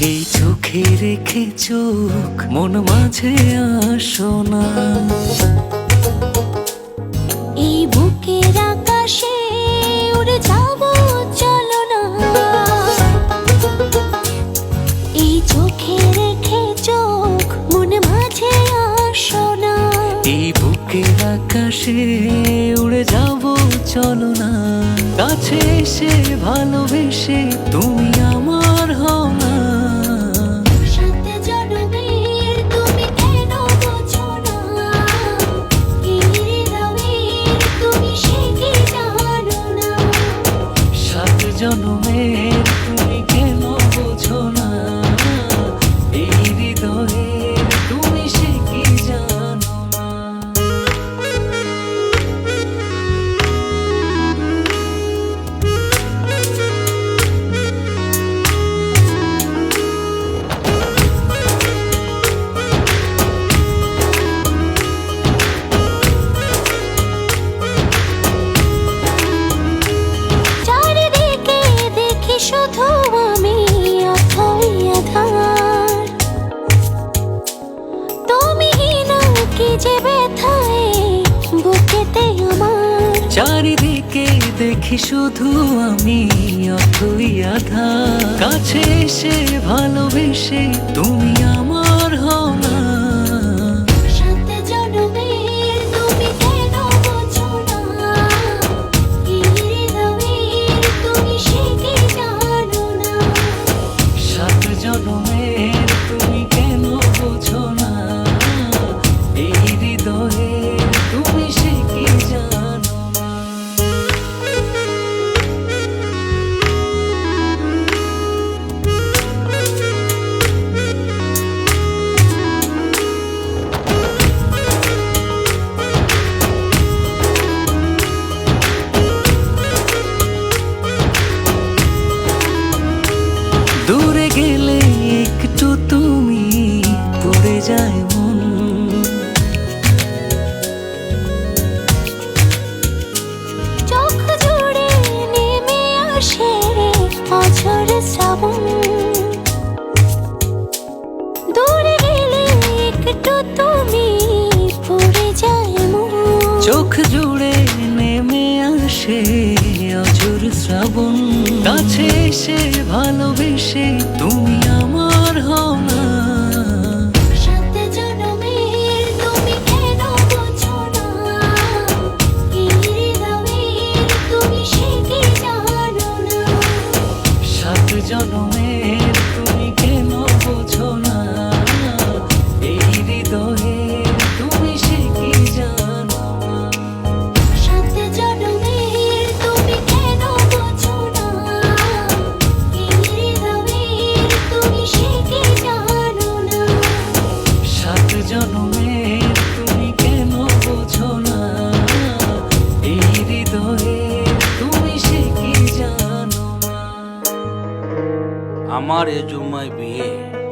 এই চোখে রেখে চোখ মন মাঝে আসো না, এই বুকের আকাশে উড়ে যাব চলো না। এই চোখে রেখে চোখ মন মাঝে আসো না, এই বুকের আকাশে উড়ে যাব চলো না। কাছে এসে ভালোবেসে তুমি আমার হও না, সাত জনমের তুমি কেন বোঝো না। এই হৃদয়ের তুমি সে কি জানো না। সাত জনমের তুমি কেন বোঝো না, এই হৃদয়ের তুমি সে কি জানো না। চারিদিকে দেখি শুধু আমি অথই আধার, তুমি না কি যে ব্যথায় বুকেতে আমার। চারিদিকে দেখি শুধু আমি অথই আধার, কাছে এসে ভালোবেসে তুমি আমার হও না, সাত জনমের তুমি কেন বোঝো না। এই হৃদয়ের তুমি সে কি জানো না। সাত জনমের তুমি কেন বোঝো না, এই হৃদয়ের তুমি সে কি জানো না। দূরে গেলে একটু তুমি পড়ে যায় মন, চোখ জুড়ে নেমে আসে অঝোর শ্রাবণ। দূরে গেলে একটু তুমি পড়ে যায় মন। চোখ জুড়ে নেমে আসে অঝোর শ্রাবণ, কাছে এসে ভালোবেসে তুমি আমার হও না, সাত জনমের তুমি কেন বোঝো না। এই হৃদয়ের তুমি সে কি জানো না। সাত জনমের তুমি কেন বোঝো না, এই হৃদয়ের তুমি সে কি জানো না। সাত জনমের তুমি কেন বোঝো না। এই হৃদয়ের তুমি সে কি জানো না। সাত জনমের তুমি কেন বোঝো না, এই হৃদয়ের তুমি সে কি জানো না। আমার এ জুম্মায় বিয়ে,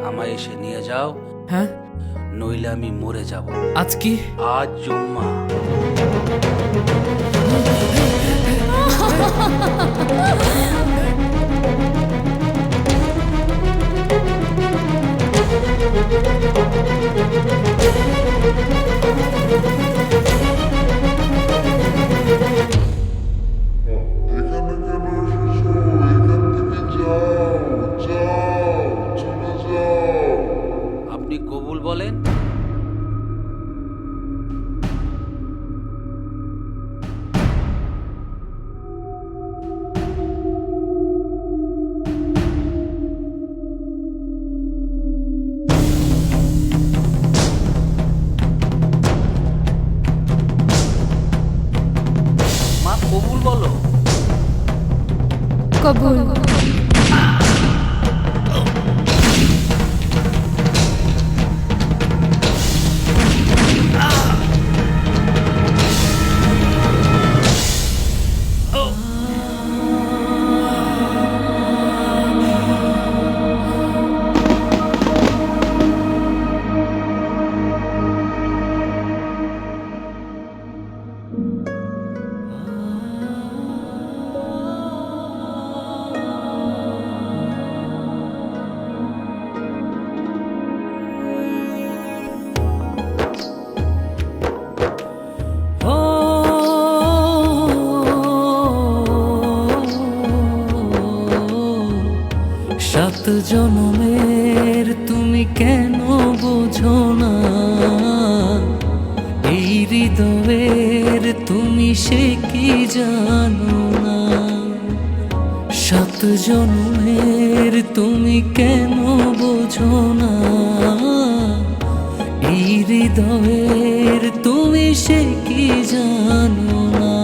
আমায় এসে নিয়ে যাও, হ্যাঁ নইলে আমি মরে যাব। আজ কি? আজ জুম্মা। এখানে কেন এসেছো? এখান থেকে যাও, যাও, চলে যাও। আপনি কবুল বলেন। মা কবুল বলো। কবুল। জনমের তুমি কেন বোঝো না, এই হৃদয়ের তুমি সে কি জানো না। 7 জনমের তুমি কেন বোঝো না, এই হৃদয়ের তুমি সে কি জানো না।